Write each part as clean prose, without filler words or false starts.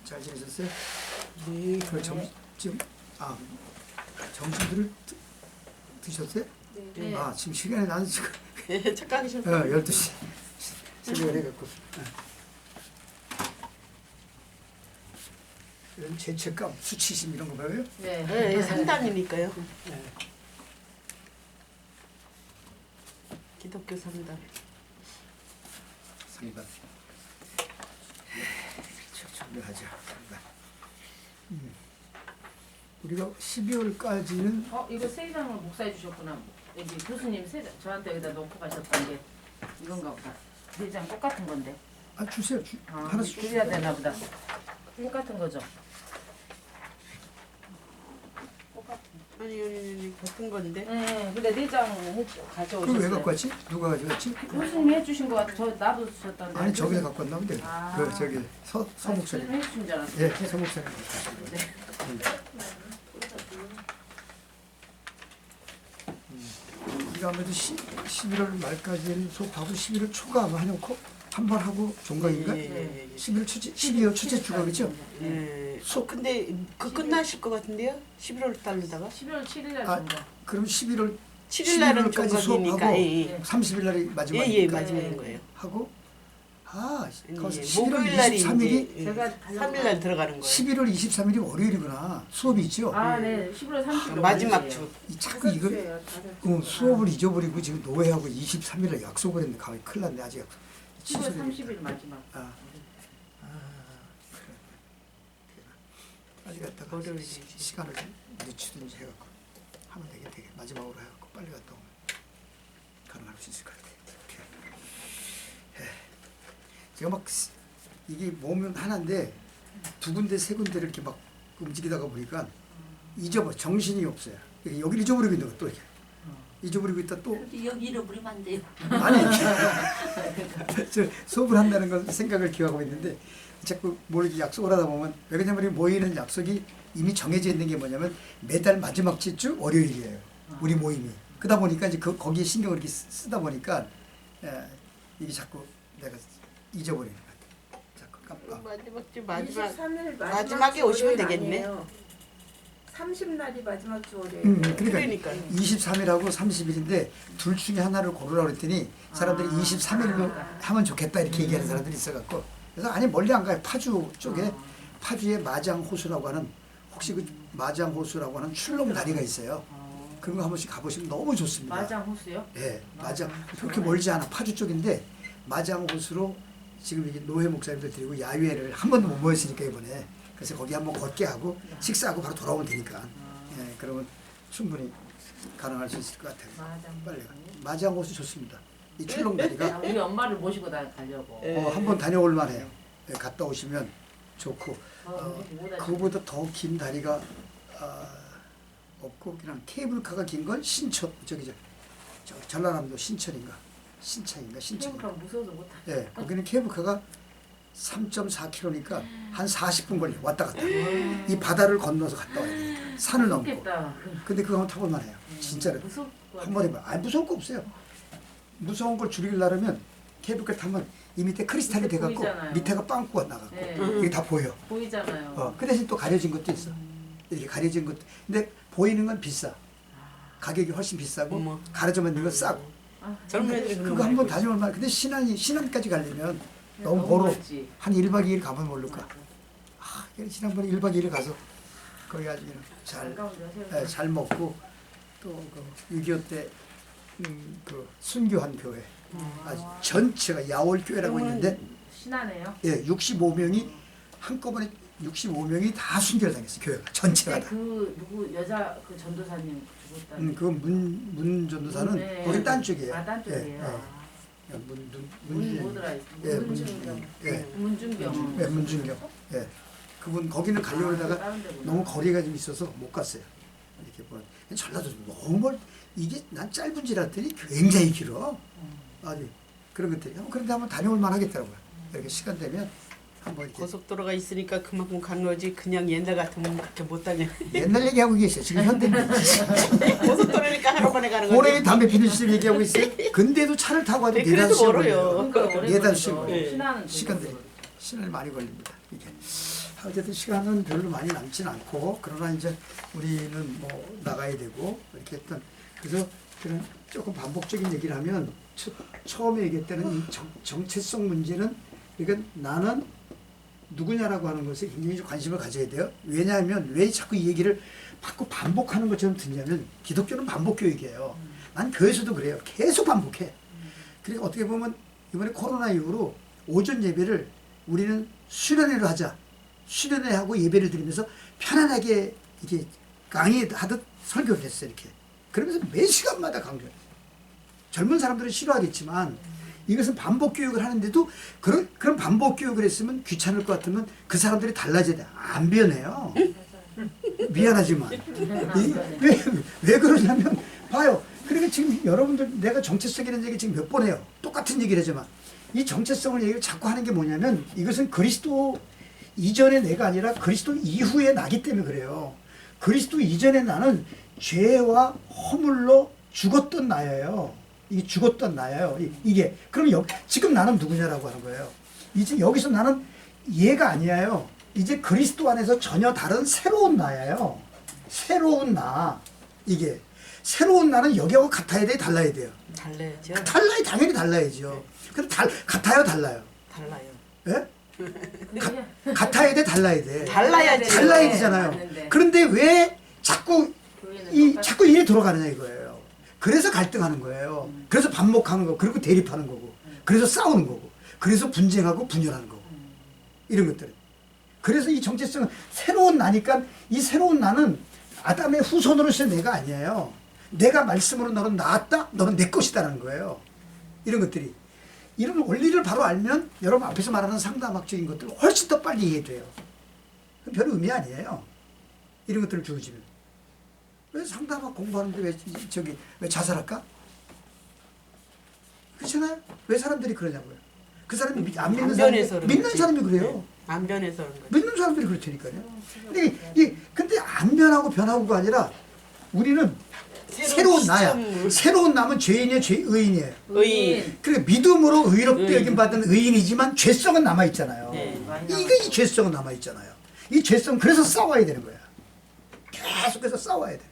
잘 지내셨어요? 네. 그 지금 점심들을 드셨어요? 네. 아 지금 시간이 나는 지금 착각하셨어요. 12시 새벽에 해갖고 이런 죄책감, 수치심 이런 거 봐요? 네. 네, 상당이니까요. 네. 기독교 상당. 상관 준비하자. 우리가 12월까지는 이거 세 장을 목사해 주셨구나. 여기 교수님 저한테 여기다 놓고 가셨던 게 이건가 보다. 세 장 똑같은 건데. 주세요. 하나씩 드려야 되나 보다. 똑같은 거죠? 아니 같은 건데. 네. 근데 네 장 가져오셨어요. 그걸 왜 갖고 왔지? 누가 가져왔지? 교수님이 해주신 거 같아. 저 나도 주셨던데. 아니 저기서 갖고 왔나 본데. 아. 그 저기 서 목사님. 해주신 줄 알았어요. 예, 서 목사님. 네. 우리가 아무래도 11월 말까지는 수업하고 11월 초가 아마 해놓고 한 번 하고 종강인가? 예. 11월 초째, 12월 초째 주가 그렇죠? 예. 근데 끝나실 것 같은데요? 11월 달로다가? 11월 7일 날 아, 정도. 그럼 11월 7일 날은 11월까지 종강이니까. 수업하고 예. 30일 날이 마지막이니까 예, 마지막인 거예요. 하고 거기서 예. 11월 목요일 날이 23일이 이제 제가 3일 날 들어가는 거예요. 11월 23일이 월요일이구나. 수업이 있죠? 아, 네. 11월 30일 마지막 주. 자꾸 이거 수업을 잊어버리고 지금 노예하고 23일에 약속을 했는데 가만히 큰일 났네. 아직 약속. 10월 30일 마지막. 그래. 빨리 갔다가 월요일이지. 시간을 좀 늦추든지 해갖고 하면 되게 마지막으로 해갖고 빨리 갔다 오면 가능할 수 있을 것 같아요. 제가 막 이게 몸은 하나인데 두 군데 세 군데를 이렇게 막 움직이다가 보니까 정신이 없어요. 여기를 잊어버리고 있는 거 또 이렇게 잊어버리고 있다 또 여기 잃어버리면 안 돼요. 아니 저 수업을 한다는 걸 생각을 기억하고 있는데 자꾸 뭘 이렇게 약속을 하다 보면 왜냐면 모이는 약속이 이미 정해져 있는 게 뭐냐면 매달 마지막 주 월요일이에요. 우리 모임이 그러다 보니까 이제 거기에 신경을 이렇게 쓰다 보니까 이게 자꾸 내가 잊어버리는 것 같아. 자꾸 마지막 23일 마지막에 오시면 되겠네. 30날이 마지막 주 월요일. 그러니까 23일하고 30일인데 둘 중에 하나를 고르라고 그랬더니 사람들이 23일로 하면 좋겠다 이렇게 얘기하는 사람들이 있어갖고 그래서 아니 멀리 안 가요. 파주 쪽에 파주에 마장호수라고 하는 혹시 그 마장호수라고 하는 출렁 다리가 있어요. 그런 거 한 번씩 가보시면 너무 좋습니다. 마장호수요? 네, 마장 그렇게 멀지 않아. 파주 쪽인데 마장호수로 지금 이게 노회 목사님들 드리고 야외를 한 번도 못 모였으니까 이번에 그래서 거기 한번 걷게 하고 식사하고 바로 돌아오면 되니까 그러면 충분히 가능할 수 있을 것 같아요. 빨리 마장호수 좋습니다. 이 출렁다리가 우리 엄마를 모시고 가려고. 한번 다녀올 만해요. 갔다 오시면 좋고 못 그거보다 더 긴 다리가 없고 그냥 케이블카가 긴 건 신천 저 전라남도 신천인가 신창인가 케이블카 무서워서 못 타. 예, 거기는 케이블카가 3.4km니까 한 40분 걸려 왔다 갔다. 이 바다를 건너서 갔다 와야 되니까 산을 넘고. 무섭겠다. 근데 그거 한번 타볼 만해요. 진짜로. 한 번 해봐. 무서울 거 없어요. 무서운 걸 줄이려면 케이블카 타면 이 밑에 크리스탈이 밑에 돼갖고 보이잖아요. 밑에가 빵꾸가 나갖고 네. 이게 다 보여. 보이잖아요. 그 대신 또 가려진 것도 있어. 이렇게 가려진 것도. 근데 보이는 건 비싸. 가격이 훨씬 비싸고 어머. 가려져 있는 건 싸고. 젊은 애들이 그런 그거 거 한번 알고 다녀올 만. 근데 신안까지 가려면 너무 너무 멀어. 멀지. 한 1박 2일 가면 모를까. 지난번에 1박 2일 가서 거기 아주 잘 먹고 또6.25 때 그 순교한 교회 아주 전체가 야월교회라고 있는데 신하네요. 65명이 한꺼번에 65명이 다 순교를 당했어요. 교회가 전체가 다. 그 누구 여자 그 전도사님 죽었다는. 그건 문 전도사는 네. 거기 딴 쪽이에요. 딴 쪽이에요. 문준경. 문준경. 그분 거기는 가려고 하다가 너무 거리가 좀 있어서 못 갔어요. 이렇게 보면 전라도 너무 멀. 이게 난 짧은 줄 알았더니 굉장히 길어. 아주 그런 것들이. 그런데 한번 다녀올 만하겠더라고요. 이렇게 시간 되면 한번 이렇게. 고속도로가 있으니까 그만큼 가는 거지. 그냥 옛날 같으면 그렇게 못 다녀. 옛날 얘기하고 계세요. 지금 현대입니다. 고속도로니까 하루 만에 가는 거지. 고래에 담배 피는 시절 얘기하고 있어요. 근데도 차를 타고 와도 그래도 4-5시간 멀어요. 걸려요. 그러니까 오래 4-5시간 걸리죠. 걸려요. 신하는 시간들이 많이 걸립니다. 이게 자, 어쨌든 시간은 별로 많이 남진 않고 그러나 이제 우리는 뭐 나가야 되고 이렇게 했던 그래서 그런 조금 반복적인 얘기를 하면 처음에 얘기했다는 이 정체성 문제는 그러니까 나는 누구냐라고 하는 것에 굉장히 좀 관심을 가져야 돼요. 왜냐하면 왜 자꾸 이 얘기를 자꾸 반복하는 것처럼 듣냐면 기독교는 반복 교육이에요. 난 교회에서도 그래요. 계속 반복해. 그러니까 어떻게 보면 이번에 코로나 이후로 오전 예배를 우리는 수련회로 하자. 수련회 하고 예배를 드리면서 편안하게 이렇게 강의하듯 설교를 했어요. 이렇게. 그러면서 매 시간마다 강조해요. 젊은 사람들은 싫어하겠지만 이것은 반복 교육을 하는데도 그런 반복 교육을 했으면 귀찮을 것 같으면 그 사람들이 달라져야 돼. 안 변해요. 미안하지만. 왜 그러냐면 봐요. 그러니까 지금 여러분들 내가 정체성이라는 얘기 지금 몇 번 해요. 똑같은 얘기를 하지만 이 정체성을 얘기를 자꾸 하는 게 뭐냐면 이것은 그리스도 이전의 내가 아니라 그리스도 이후의 나기 때문에 그래요. 그리스도 이전의 나는 죄와 허물로 죽었던 나예요. 이게 죽었던 나예요. 이게 그럼 지금 나는 누구냐라고 하는 거예요. 이제 여기서 나는 얘가 아니에요. 이제 그리스도 안에서 전혀 다른 새로운 나예요. 새로운 나. 이게 새로운 나는 여기하고 같아야 돼, 달라야 돼요. 달라야죠. 당연히 달라야죠. 근데 같아요, 달라요. 달라요. 예? 같아야 돼, 달라야 돼. 달라야지. 달라야 되잖아요. 맞는데. 그런데 왜 자꾸 교회는 자꾸 일이 돌아가느냐 이거예요. 그래서 갈등하는 거예요. 그래서 반목하는 거고, 그리고 대립하는 거고, 그래서 싸우는 거고, 그래서 분쟁하고 분열하는 거고, 이런 것들은. 그래서 이 정체성은 새로운 나니까 이 새로운 나는 아담의 후손으로서의 내가 아니에요. 내가 말씀으로 너는 나았다, 너는 내 것이다라는 거예요. 이런 것들이. 이런 원리를 바로 알면 여러분 앞에서 말하는 상담학적인 것들 훨씬 더 빨리 이해돼요. 별 의미 아니에요. 이런 것들을 주어지면. 왜 상담학 공부하는데 왜 자살할까? 그렇잖아요. 왜 사람들이 그러냐고요. 그 사람이 안 믿는 사람이 믿는 사람이 그래요. 안 변해서 그런 거죠. 믿는 사람들이 그렇다니까요. 근데 안 변하고가 아니라 우리는 새로운 나야. 새로운 나면 죄인이에요, 의인이에요. 의인. 그러니까 믿음으로 의롭게 여김 받은 의인이지만 죄성은 남아 있잖아요. 네. 이 죄성은 남아 있잖아요. 이 죄성 그래서 싸워야 되는 거야. 계속해서 싸워야 돼.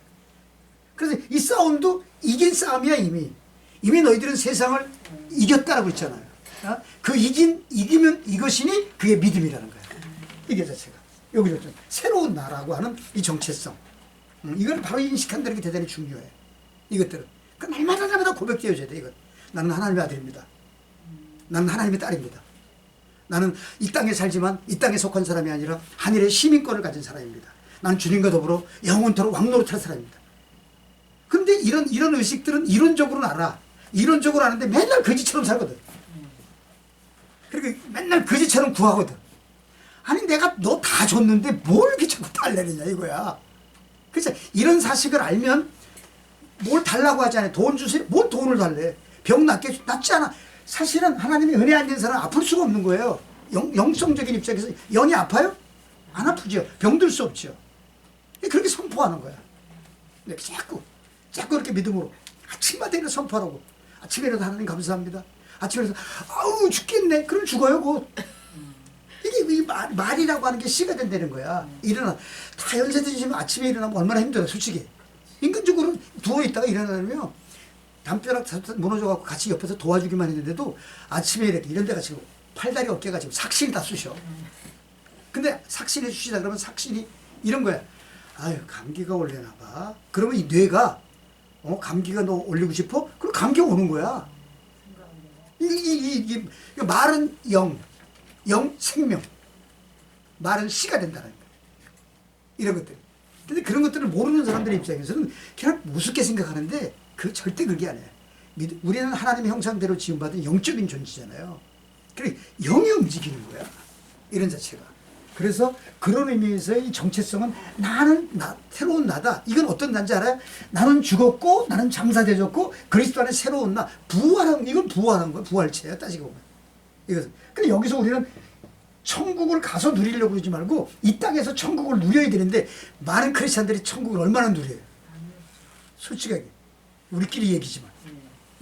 그래서 이 싸움도 이긴 싸움이야 이미. 이미 너희들은 세상을 이겼다라고 했잖아요. 어? 그 이기면 이것이니 그게 믿음이라는 거야. 이게 자체가. 여기서 좀 새로운 나라고 하는 이 정체성. 이걸 바로 인식한다는 게 대단히 중요해. 이것들은. 그 날마다 고백되어져야 돼, 이것. 나는 하나님의 아들입니다. 나는 하나님의 딸입니다. 나는 이 땅에 살지만 이 땅에 속한 사람이 아니라 하늘의 시민권을 가진 사람입니다. 나는 주님과 더불어 영원토록 왕노릇할 사람입니다. 근데 이런 의식들은 이론적으로는 알아. 이론적으로 아는데 맨날 거지처럼 살거든. 그리고 맨날 거지처럼 구하거든. 아니 내가 너 다 줬는데 뭘 이렇게 자꾸 달래느냐 이거야. 그래서 이런 사실을 알면 뭘 달라고 하지 않아요. 돈 주세요. 뭘 돈을 달래. 병 낫지 않아. 사실은 하나님의 은혜 안 된 사람은 아플 수가 없는 거예요. 영성적인 입장에서 영이 아파요? 안 아프죠. 병들 수 없죠. 그렇게 선포하는 거야. 이렇게 자꾸 이렇게 믿음으로 아침마다 이렇게 선포하라고. 아침에라도 하나님 감사합니다. 아침에라도 아우 죽겠네. 그럼 죽어요 곧. 이게 말이라고 하는 게 씨가 된다는 거야. 다 연세 드시면 아침에 일어나면 얼마나 힘들어 솔직히. 인간적으로 누워있다가 일어나면 담벼락 무너져갖고 같이 옆에서 도와주기만 했는데도 아침에 이런 데가 지금 팔다리 어깨가 지금 삭신이 다 쑤셔. 근데 삭신해 주시다 그러면 삭신이 이런 거야. 아유 감기가 올래나 봐. 그러면 이 뇌가 감기가 너 올리고 싶어? 그럼 감기가 오는 거야. 이 말은 영 생명. 말은 씨가 된다는 거야. 이런 것들. 근데 그런 것들을 모르는 사람들의 입장에서는 그냥 우습게 생각하는데 절대 그게 아니에요. 우리는 하나님의 형상대로 지음받은 영적인 존재잖아요. 그래 영이 움직이는 거야. 이런 자체가. 그래서 그런 의미에서의 이 정체성은 새로운 나다. 이건 어떤 나인지 알아요? 나는 죽었고 나는 장사되졌고 그리스도 안에 새로운 나. 이건 부활한 거야. 부활체야 따지고 보면. 이것은. 근데 여기서 우리는 천국을 가서 누리려고 그러지 말고 이 땅에서 천국을 누려야 되는데 많은 크리스찬들이 천국을 얼마나 누려요? 솔직하게. 우리끼리 얘기지만.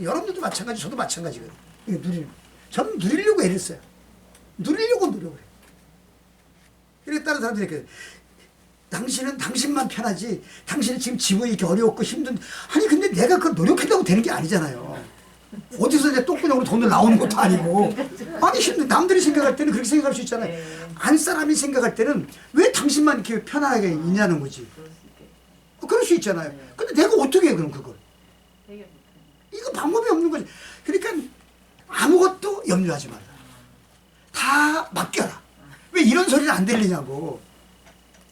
여러분들도 마찬가지, 저도 마찬가지거든요. 저는 누리려고 애를 써요. 누리려고 노력을 해요. 이렇게 다른 사람들이 이렇게 당신은 당신만 편하지. 당신은 지금 집이 이렇게 어렵고 힘든. 아니 근데 내가 그걸 노력한다고 되는 게 아니잖아요. 어디서 내 똥구녕으로 돈을 나오는 것도 아니고. 아니 힘든 남들이 생각할 때는 그렇게 생각할 수 있잖아요. 안 사람이 생각할 때는 왜 당신만 이렇게 편하게 있냐는 거지. 그럴 수 있잖아요. 근데 내가 어떻게 해 그럼 그걸. 이거 방법이 없는 거지. 그러니까 아무것도 염려하지 말라. 다 맡겨라. 왜 이런 소리는 안 들리냐고.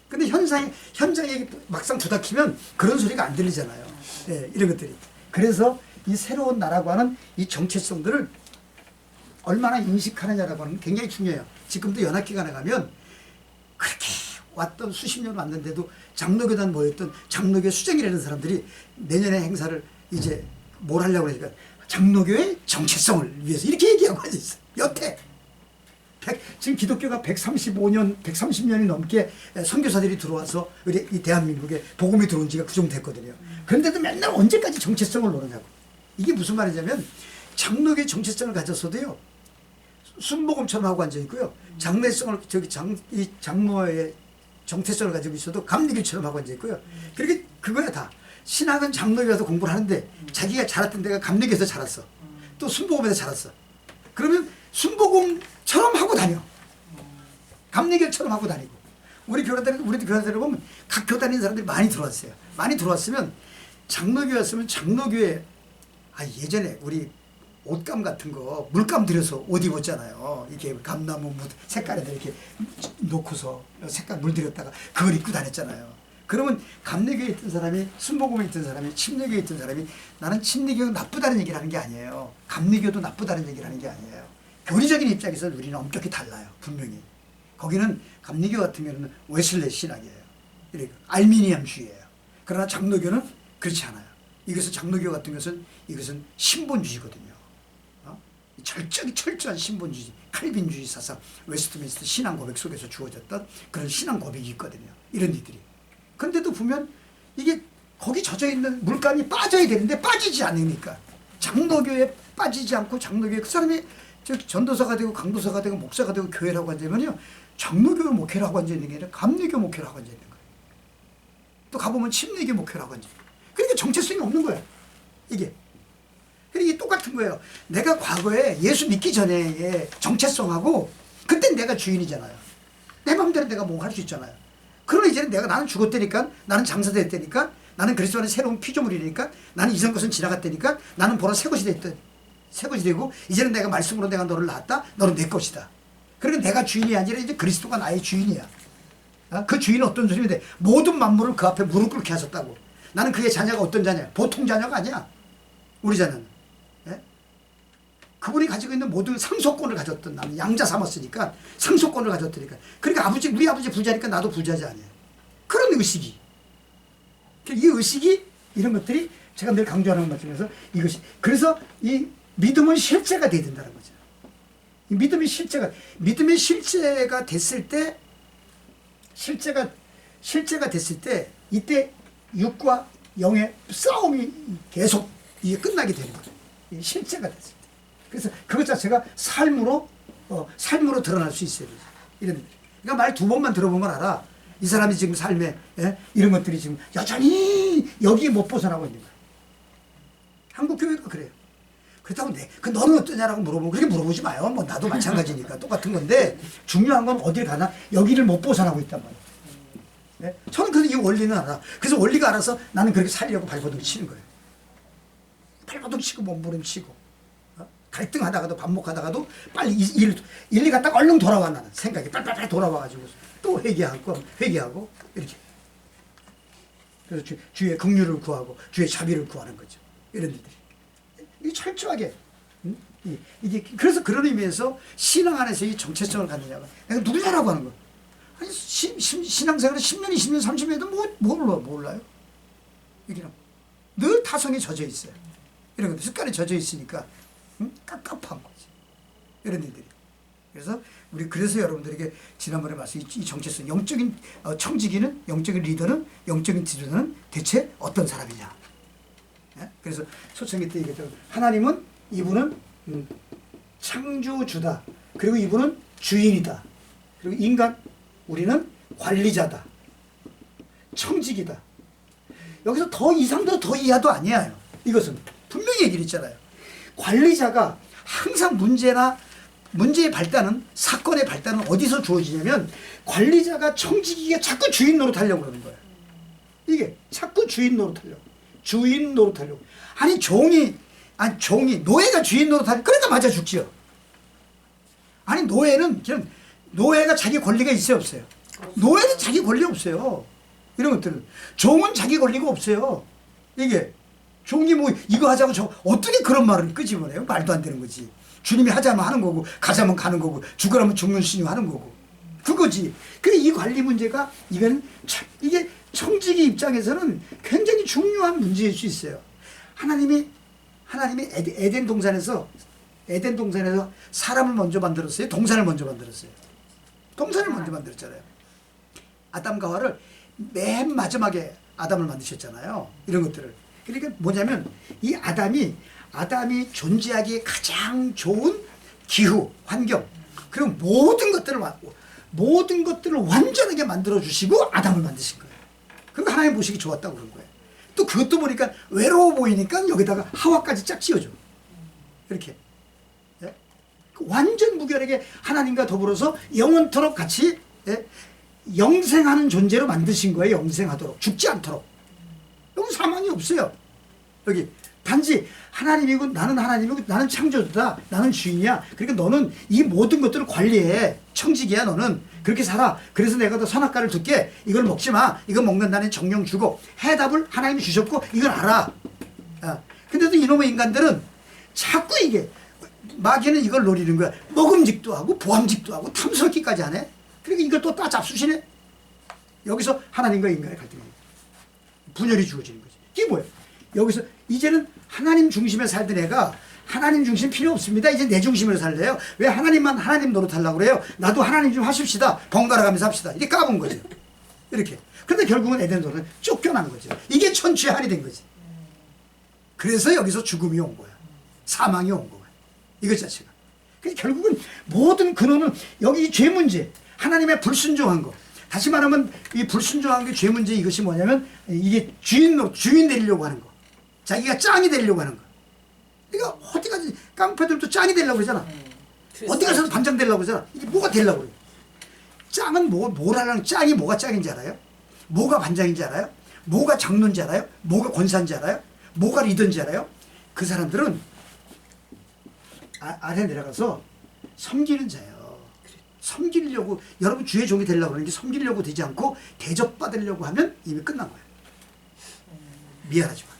근데 현장에 막상 부닥치면 그런 소리가 안 들리잖아요. 네, 이런 것들이. 그래서 이 새로운 나라고 하는 이 정체성들을 얼마나 인식하느냐라고 하는 게 굉장히 중요해요. 지금도 연합기관에 가면 그렇게 왔던 수십 년 왔는데도 장로교단 모였던 장로교 수장이라는 사람들이 내년에 행사를 이제 뭘 하려고 그러니까 장로교의 정체성을 위해서 이렇게 얘기하고 앉아있어요. 여태. 지금 기독교가 130년이 넘게 선교사들이 들어와서 우리 이 대한민국에 복음이 들어온 지가 그 정도 됐거든요. 그런데도 맨날 언제까지 정체성을 노느냐고. 이게 무슨 말이냐면 장로교의 정체성을 가졌어도요. 순복음처럼 하고 앉아있고요. 장례성을 이 장로의 정체성을 가지고 있어도 감리교처럼 하고 앉아있고요. 그렇게 그거야 다. 신학은 장로교에 와서 공부를 하는데 자기가 자랐던 데가 감리교에서 자랐어. 또 순복음에서 자랐어. 그러면 순복음처럼 하고 다녀. 감리교처럼 하고 다니고. 우리도 교단들을 보면 각 교단인 사람들이 많이 들어왔어요. 많이 들어왔으면 장로교였으면 장로교에 예전에 우리 옷감 같은 거 물감 들여서 옷 입었잖아요. 이렇게 감나무 색깔에다 이렇게 놓고서 색깔 물들였다가 그걸 입고 다녔잖아요. 그러면 감리교에 있던 사람이 순복음에 있던 사람이 침례교에 있던 사람이 나는 침례교가 나쁘다는 얘기를 하는 게 아니에요. 감리교도 나쁘다는 얘기를 하는 게 아니에요. 교리적인 입장에서 우리는 엄격히 달라요. 분명히. 거기는 감리교 같은 경우는 웨슬레 신학이에요. 알미니엄주의예요. 그러나 장로교는 그렇지 않아요. 이것은 장로교 같은 것은 이것은 신본주의거든요. 철저한 신본주의, 칼빈주의 사상, 웨스트민스터 신앙 고백 속에서 주어졌던 그런 신앙 고백이 있거든요. 이런 일들이. 그런데도 보면 이게 거기 젖어있는 물감이 빠져야 되는데 빠지지 않으니까 장로교에 빠지지 않고 장로교에 그 사람이 전도사가 되고 강도사가 되고 목사가 되고 교회라고 앉으면요. 장로교 목회라고 앉아있는 게 아니라 감리교 목회라고 앉아있는 거예요. 또 가보면 침례교 목회라고 앉아있는 거예요. 그러니까 정체성이 없는 거예요. 이게. 이게 똑같은 거예요. 내가 과거에 예수 믿기 전에 정체성하고 그땐 내가 주인이잖아요. 내 마음대로 내가 뭐 할 수 있잖아요. 그러나 이제는 나는 죽었다니까 나는 장사됐다니까 나는 그리스도 안에 새로운 피조물이니까 나는 이전 것은 지나갔다니까 나는 보라 새 것이 됐다. 새 것이 되고 이제는 내가 말씀으로 내가 너를 낳았다. 너는 내 것이다. 그러니까 내가 주인이 아니라 이제 그리스도가 나의 주인이야. 그 주인은 어떤 주인인데 모든 만물을 그 앞에 무릎 꿇게 하셨다고. 나는 그의 자녀가 어떤 자녀야? 보통 자녀가 아니야. 우리 자녀는. 예? 그분이 가지고 있는 모든 상속권을 가졌던 나는 양자 삼았으니까 상속권을 가졌으니까. 그러니까 우리 아버지 부자니까 나도 부자지 아니에요. 그런 의식이. 이 의식이 이런 것들이 제가 늘 강조하는 것 중에서 이것이. 그래서 이 믿음은 실제가 돼야 된다는 거죠. 이 믿음의 실제가 됐을 때 실제가 됐을 때 이때 육과 영의 싸움이 계속 이게 끝나게 되는 거죠. 실제가 됐을 때. 그래서 그것 자체가 삶으로 드러날 수 있어야 되죠. 이런. 그러니까 말 두 번만 들어보면 알아. 이 사람이 지금 삶에 이런 것들이 지금 여전히 여기에 못 벗어나고 있는 거예요. 한국 교회도 그래요. 그렇다고 너는 어떠냐라고 물어보면 그렇게 물어보지 마요. 뭐 나도 마찬가지니까 똑같은 건데 중요한 건 어딜 가나 여기를 못 벗어나고 있단 말이에요. 네? 저는 그래서 이 원리는 알아. 그래서 원리가 알아서 나는 그렇게 살려고 발버둥 치는 거예요. 발버둥 치고 몸부림치고 갈등하다가도 반목하다가도 빨리 일리 갔다가 얼른 돌아와 나는 생각이 빨리 돌아와가지고 또 회개하고 이렇게. 그래서 주의 긍휼을 구하고 주의 자비를 구하는 거죠. 이런 일들이. 이 철저하게. 이게 그래서 그런 의미에서 신앙 안에서 이 정체성을 갖느냐가 내가 누구냐라고 하는 거. 아니 신앙생활을 10년, 20년, 30년도 몰라요. 이게는 늘 타성에 젖어 있어요. 이런 것들 습관에 젖어 있으니까 깝깝한 거지. 이런 일들이. 그래서 여러분들에게 지난번에 말씀 이 정체성, 영적인 청지기는, 영적인 리더는, 영적인 지도자는 대체 어떤 사람이냐. 그래서 초창기 때 얘기했죠. 하나님은 이분은 창조주다. 그리고 이분은 주인이다. 그리고 우리는 관리자다. 청직이다. 여기서 더 이상도 더 이하도 아니에요. 이것은 분명히 얘기를 했잖아요. 관리자가 항상 문제의 발단은, 사건의 발단은 어디서 주어지냐면 관리자가 청지기가 자꾸 주인 노릇하려고 그러는 거예요. 이게 자꾸 주인 노릇하려고. 주인 노릇하려고. 아니 종이 노예가 주인 노릇하려고. 그러니까 맞아 죽지요. 아니 노예가 자기 권리가 있어요 없어요? 노예는 자기 권리 없어요. 이런 것들은. 종은 자기 권리가 없어요. 이게 종이 뭐 이거 하자고 저 어떻게 그런 말을 끄집어내요? 말도 안 되는 거지. 주님이 하자면 하는 거고 가자면 가는 거고 죽으라면 죽는 신이 하는 거고 그거지. 근데 이 관리 문제가 이게 청지기 입장에서는 굉장히 중요한 문제일 수 있어요. 하나님이 에덴 동산에서 사람을 먼저 만들었어요? 동산을 먼저 만들었어요? 동산을 먼저 만들었잖아요. 아담과 하와를 맨 마지막에 아담을 만드셨잖아요. 이런 것들을. 그러니까 뭐냐면 이 아담이 존재하기에 가장 좋은 기후, 환경, 그리고 모든 것들을 완전하게 만들어 주시고 아담을 만드신 거예요. 그리고 하나님 보시기 좋았다고 그런 거예요. 또 그것도 보니까 외로워 보이니까 여기다가 하와까지 짝 지어줘. 이렇게. 예? 완전 무결하게 하나님과 더불어서 영원토록 같이 영생하는 존재로 만드신 거예요. 영생하도록. 죽지 않도록. 여기 사망이 없어요. 여기. 단지 하나님이고 나는 창조주다. 나는 주인이야. 그러니까 너는 이 모든 것들을 관리해. 청지기야 너는. 그렇게 살아. 그래서 내가 더 선악과를 줄게. 이걸 먹지 마. 이거 먹는다는 정령 주고. 해답을 하나님이 주셨고 이걸 알아. 근데도 이놈의 인간들은 자꾸 이게 마귀는 이걸 노리는 거야. 먹음직도 하고 보암직도 하고 탐스럽기까지 하네. 그러니까 이걸 또 따잡수시네. 여기서 하나님과 인간의 갈등이 분열이 주어지는 거지. 이게 뭐야? 여기서 이제는 하나님 중심에 살던 애가 하나님 중심 필요 없습니다. 이제 내 중심으로 살래요. 왜 하나님만 하나님 노릇하려고 그래요? 나도 하나님 좀 하십시다. 번갈아 가면서 합시다. 이게 까본 거죠. 이렇게. 그런데 결국은 에덴도는 쫓겨난 거죠. 이게 천추의 한이 된 거지. 그래서 여기서 죽음이 온 거야. 사망이 온 거야. 이것 자체가. 그래서 결국은 모든 근원은 여기 죄 문제, 하나님의 불순종한 거. 다시 말하면 이 불순종한 게 죄 문제 이것이 뭐냐면 이게 주인 되려고 하는 거. 자기가 짱이 되려고 하는 거. 그러니까 어디 가서 깡패들도 짱이 되려고 그러잖아. 어디 가서도 반장 되려고 그러잖아. 이게 뭐가 되려고 그래. 짱은 뭘 하려는 짱이 뭐가 짱인지 알아요? 뭐가 반장인지 알아요? 뭐가 장로인지 알아요? 뭐가 권사인지 알아요? 뭐가 리더인지 알아요? 그 사람들은 아래 내려가서 섬기는 자예요. 섬기려고 여러분 주의 종이 되려고 그러는 게 섬기려고 되지 않고 대접받으려고 하면 이미 끝난 거예요. 미안하지만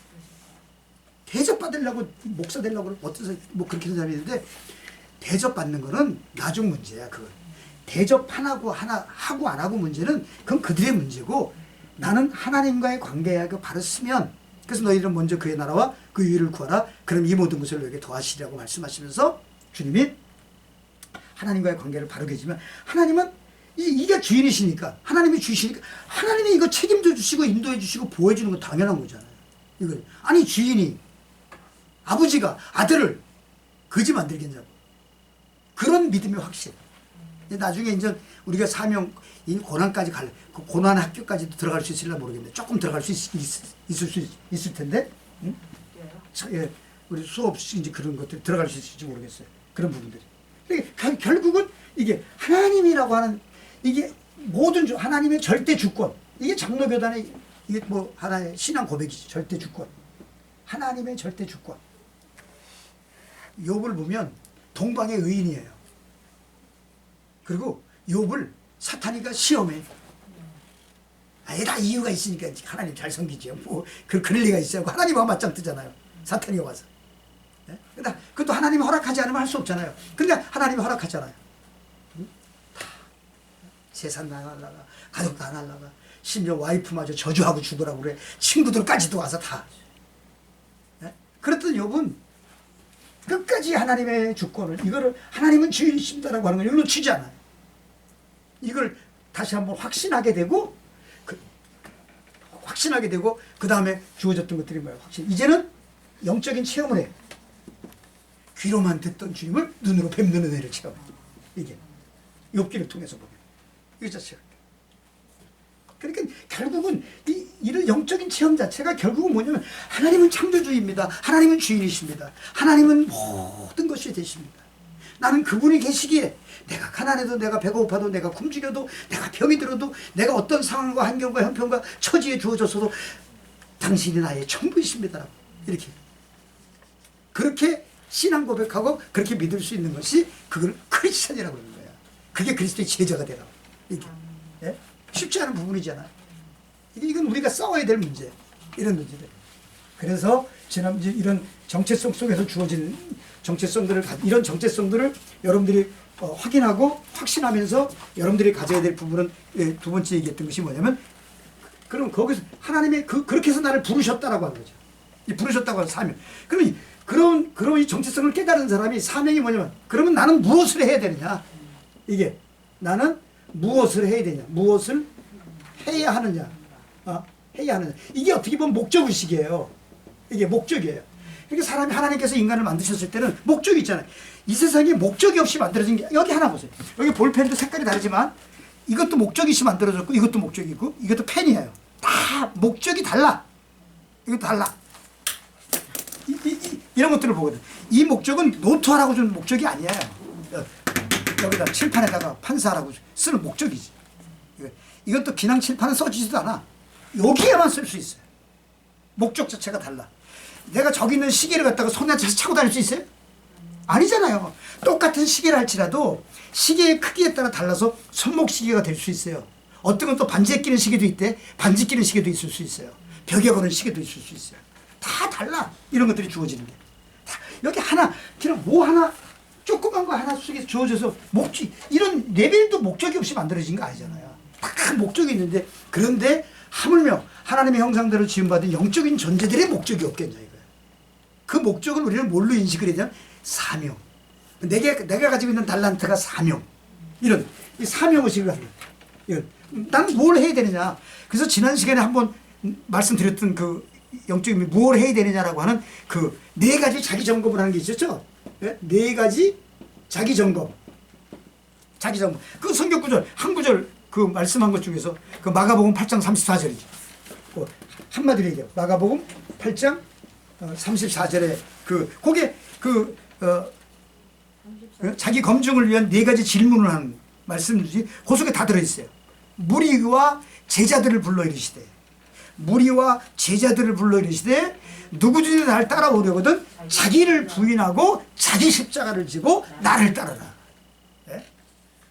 대접받으려고 목사 되려고 어때서 뭐 그렇게 하는 사람이 있는데 대접받는 거는 나중 문제야. 그건 대접 하고 안 하고 문제는 그건 그들의 문제고 나는 하나님과의 관계가 바로 쓰면 그래서 너희들은 먼저 그의 나라와 그 의를 구하라. 그럼 이 모든 것을 너에게 더하시리라고 말씀하시면서 주님이 하나님과의 관계를 바르게 해주면 하나님은 이게 주인이시니까 하나님이 주시니까 하나님이 이거 책임져 주시고 인도해 주시고 보호해 주는 건 당연한 거잖아요. 이거 아니 주인이 아버지가 아들을 거지 만들겠냐고. 그런 믿음의 확신. 나중에 이제 우리가 사명 고난까지 갈 그 고난 학교까지도 들어갈 수 있을까 모르겠는데 조금 들어갈 수 있을 텐데 응? 예, 우리 수업 이제 그런 것들 들어갈 수 있을지 모르겠어요. 그런 부분들이. 결국은 이게 하나님이라고 하는 이게 모든 하나님의 절대 주권. 이게 장로교단의 이게 뭐 하나의 신앙 고백이지. 절대 주권. 하나님의 절대 주권. 욥을 보면 동방의 의인이에요. 그리고 욥을 사탄이가 시험해. 다 이유가 있으니까 하나님 잘 섬기죠. 뭐 그럴 리가 있어요. 하나님과 맞짱 뜨잖아요. 사탄이 와서. 네? 그것도 하나님이 허락하지 않으면 할 수 없잖아요. 근데 하나님이 허락하잖아요. 응? 다 재산 나가려가 가족 다 날라가 심지어 와이프마저 저주하고 죽으라고 그래. 친구들까지도 와서 다. 네? 그랬던 욥은 끝까지 하나님의 주권을 이거를 하나님은 주인이십니다라고 하는 걸 이걸로 치지 않아요. 이걸 다시 한번 확신하게 되고 그 다음에 주어졌던 것들이 뭐예요? 확신. 이제는 영적인 체험을 해. 귀로만 듣던 주님을 눈으로 뵙는 은혜를 체험해. 이게 욥기를 통해서 보면 이 자체가 그러니까 결국은 이런 영적인 체험 자체가 결국은 뭐냐면 하나님은 창조주입니다. 하나님은 주인이십니다. 하나님은 모든 것이 되십니다. 나는 그분이 계시기에 내가 가난해도 내가 배가 고파도 내가 굶주려도 내가 병이 들어도 내가 어떤 상황과 환경과 형편과 처지에 주어졌어도 당신이 나의 전부이십니다. 이렇게 그렇게 신앙 고백하고 그렇게 믿을 수 있는 것이 그걸 크리스천이라고 하는 거야. 그게 그리스도의 제자가 되라. 이게 예? 쉽지 않은 부분이잖아. 이건 우리가 싸워야 될 문제. 이런 문제들. 그래서 지난 이런 정체성 속에서 주어진 정체성들을 이런 정체성들을 여러분들이 확인하고 확신하면서 여러분들이 가져야 될 부분은 두 번째 얘기했던 것이 뭐냐면 그럼 거기서 하나님의 그렇게 해서 나를 부르셨다라고 하는 거죠. 이 부르셨다고 하는 사명. 그러면 그런 이 정체성을 깨달은 사람이 사명이 뭐냐면 그러면 나는 무엇을 해야 되느냐? 이게 나는 무엇을 해야 되냐? 무엇을 해야 하느냐? 해야 하느냐? 이게 어떻게 보면 목적의식이에요. 이게 목적이에요. 그러니까 사람이 하나님께서 인간을 만드셨을 때는 목적이 있잖아요. 이 세상에 목적이 없이 만들어진 게 여기 하나 보세요. 여기 볼펜도 색깔이 다르지만 이것도 목적이 있이 만들어졌고 이것도 목적이 있고 이것도 펜이에요. 다 목적이 달라. 이것도 달라. 이런 것들을 보거든. 이 목적은 노트하라고 주는 목적이 아니에요. 여기다 칠판에다가 판사하라고 쓰는 목적이지. 이것도 그냥 칠판에 써지지도 않아. 여기에만 쓸 수 있어요. 목적 자체가 달라. 내가 저기 있는 시계를 갖다가 손에 차고 다닐 수 있어요? 아니잖아요. 똑같은 시계를 할지라도 시계의 크기에 따라 달라서 손목 시계가 될 수 있어요. 어떤 건 또 반지에 끼는 시계도 있대. 반지 끼는 시계도 있을 수 있어요. 벽에 거는 시계도 있을 수 있어요. 다 달라. 이런 것들이 주어지는 게. 다 여기 하나, 그냥 뭐 하나, 조그만 거 하나 속에 주어져서 이런 레벨도 목적이 없이 만들어진 거 아니잖아요. 다 목적이 있는데, 그런데 하물며 하나님의 형상대로 지음받은 영적인 존재들의 목적이 없겠냐 이거예요. 그 목적을 우리는 뭘로 인식을 해야 되냐? 사명. 내가 가지고 있는 달란트가 사명. 이런 이 사명의식을 갖는 거예요. 나는 뭘 해야 되느냐. 그래서 지난 시간에 한번 말씀드렸던 그 영적인 뭘 해야 되느냐라고 하는 그 네 가지 자기 점검을 하는 게 있었죠. 네 가지 자기 점검. 자기 점검. 그 성경 구절 한 구절 그 말씀한 것 중에서 그 마가복음 8장 34절이죠. 한마디로 얘기해요. 마가복음 8장 34절에 그게 자기 검증을 위한 네 가지 질문을 하는 말씀들이 그 속에 다 들어있어요. 무리와 제자들을 불러 이르시되 무리와 제자들을 불러 이르시되 누구든지 나를 따라오려거든 자기를 부인하고 자기 십자가를 지고 나를 따르라. 네?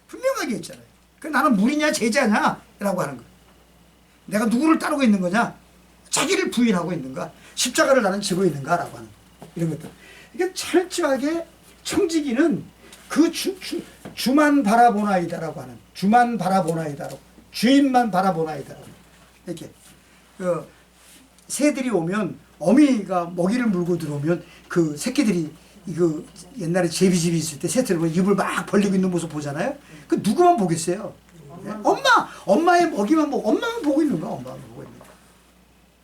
분명하게 했잖아요. 나는 무리냐 제자냐 라고 하는 거예요. 내가 누구를 따르고 있는 거냐? 자기를 부인하고 있는가? 십자가를 나는 지고 있는가? 라고 하는 이런 것들. 그러니까 철저하게 청지기는 그 주만 바라보나이다라고 하는 주만 바라보나이다라고 주인만 바라보나이다라고 이렇게 새들이 오면 어미가 먹이를 물고 들어오면 그 새끼들이 이거 옛날에 제비집이 있을 때 새들 보면 입을 막 벌리고 있는 모습 보잖아요. 그 누구만 보겠어요? 네? 엄마의 먹이만 보고 엄마만 보고 있는 거야. 엄마만 보고 있는 거야.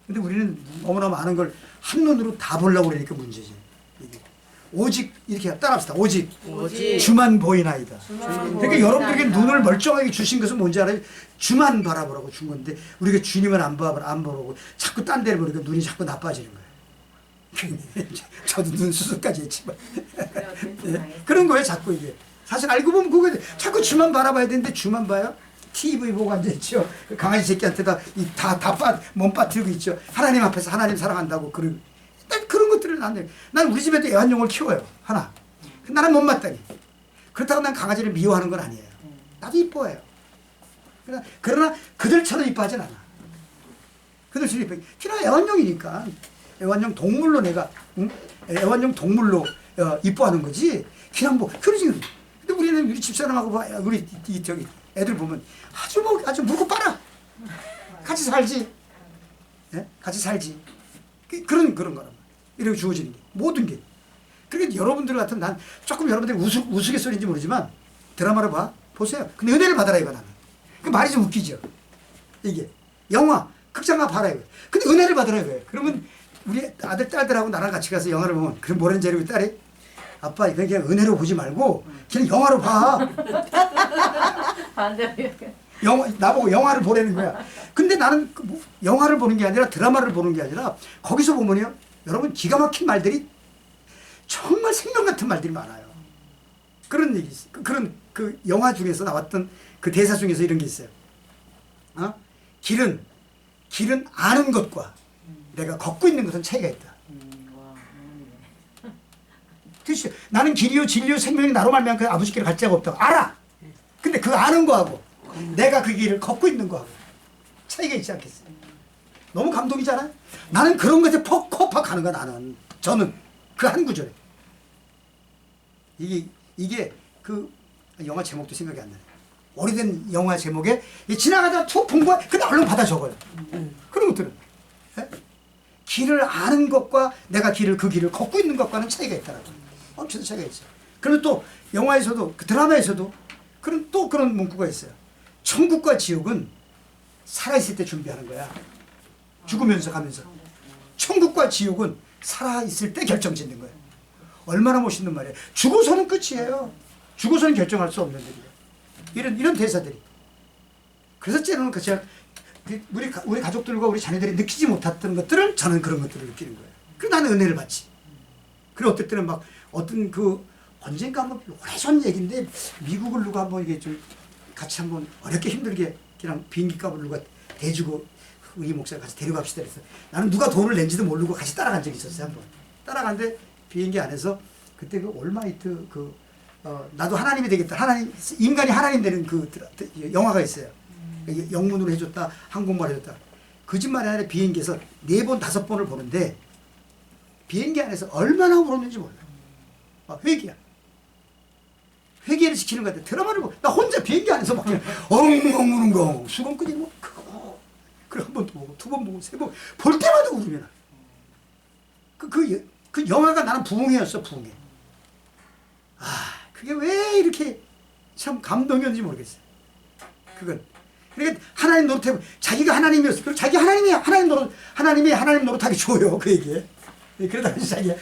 근데 우리는 너무나 많은 걸 한눈으로 다 보려고 그러니까 문제지. 이게. 오직 이렇게 따라합시다. 오직 주만 보이나이다. 그러니까 여러분들에게 눈을 멀쩡하게 주신 것은 뭔지 알아요? 주만 바라보라고 준 건데 우리가 주님을 안 바라보고 자꾸 딴 데를 보니까 눈이 자꾸 나빠지는 거예요. 저도 눈 수술까지 했지만 네, 그런 거예요. 자꾸 이게 사실 알고 보면 그거 자꾸 주만 바라봐야 되는데 주만 봐요. TV 보고 앉아있죠. 강아지 새끼한테다 몸 빠뜨리고 있죠. 하나님 앞에서 하나님 사랑한다고 그런 것들을 난 우리 집에도 애완용을 키워요. 하나. 나는 못 맞다니. 그렇다고 난 강아지를 미워하는 건 아니에요. 나도 이뻐해요. 그러나 그들처럼 이뻐하진 않아. 그들처럼 이뻐. 그냥 애완용이니까. 애완용 동물로 내가 애완용 동물로 이뻐하는 거지. 그냥 그러지. 근데 우리 집사람하고 우리 저기 애들 보면 아주 물고 빨아. 같이 살지. 네? 같이 살지. 그런 거란 이렇게 주어지는 게 모든 게. 그러니까 여러분들 같은 난 조금 여러분들이 우스갯소리인지 모르지만 드라마를 보세요. 근데 은혜를 받아라 이거 나는. 그 말이 좀 웃기죠. 이게 영화 극장가 봐라 이거. 근데 은혜를 받아라 이거예요. 그러면 우리 아들 딸들하고 나랑 같이 가서 영화를 보면 그럼 뭐라는지 알고 딸이 아빠 이건 그냥 은혜로 보지 말고 그냥 영화로 봐. 반대로 나보고 영화를 보라는 거야. 근데 나는 그뭐 영화를 보는 게 아니라 드라마를 보는 게 아니라 거기서 보면요. 여러분 기가 막힌 말들이 정말 생명 같은 말들이 많아요. 그런 얘기 있어요. 그런 그 영화 중에서 나왔던 그 대사 중에서 이런 게 있어요. 길은 아는 것과 내가 걷고 있는 것은 차이가 있다. 와, 그렇죠. 나는 길이요 진리요 생명이 나로 말미암아 그 아버지께로 갈 자가 없다고 알아. 근데 그 아는 거하고 내가 그 길을 걷고 있는 거하고 차이가 있지 않겠어요? 너무 감동이잖아요. 나는 그런 것에 퍽퍽 하는 거 나는. 저는 그 한 구절에 이게 그 영화 제목도 생각이 안 나요. 오래된 영화 제목에 지나가다 툭 본 거야. 근데 얼른 받아 적어요. 그런 것들은 예? 길을 아는 것과 내가 그 길을 걷고 있는 것과는 차이가 있다라고. 엄청 차이가 있어요. 그리고 또 영화에서도 그 드라마에서도 그런 문구가 있어요. 천국과 지옥은 살아있을 때 준비하는 거야. 죽으면서 가면서. 천국과 지옥은 살아있을 때 결정짓는 거예요. 얼마나 멋있는 말이에요. 죽어서는 끝이에요. 죽어서는 결정할 수 없는 일이에요. 이런 대사들이. 그래서 때로는 제가 우리 가족들과 우리 자녀들이 느끼지 못했던 것들을 저는 그런 것들을 느끼는 거예요. 그래서 나는 은혜를 받지. 그리고 어떨 때는 막 어떤 언젠가 한번 오래전 얘기인데 미국을 누가 한번 이게 좀 같이 한번 어렵게 힘들게 그냥 비행기 값을 누가 대주고 우리 목사가 같이 데려갑시다 그래서 나는 누가 돈을 낸지도 모르고 같이 따라간 적이 있었어요. 한번 따라갔는데 비행기 안에서 그때 그 올마이트 나도 하나님이 되겠다. 인간이 하나님 되는 그 영화가 있어요. 영문으로 해줬다. 한국말 해줬다. 거짓말이 아니라 비행기에서 4번 5번을 보는데 비행기 안에서 얼마나 울었는지 몰라요. 회개야. 회개를 시키는 것 같아. 드라마를 나 혼자 비행기 안에서 막 그냥 엉엉 우는 거. 수건 끄지고 그래 한 번 또 보고 2번 보고 3번 볼 때마다 울음이 나. 그 영화가 나는 부흥회였어. 부흥회. 그게 왜 이렇게 참 감동이었는지 모르겠어요. 그건 그러니까 하나님 노릇해 자기가 하나님이었어. 그리고 자기 하나님이 하나님 노릇하기 좋아요. 그 얘기에. 그러다 자기가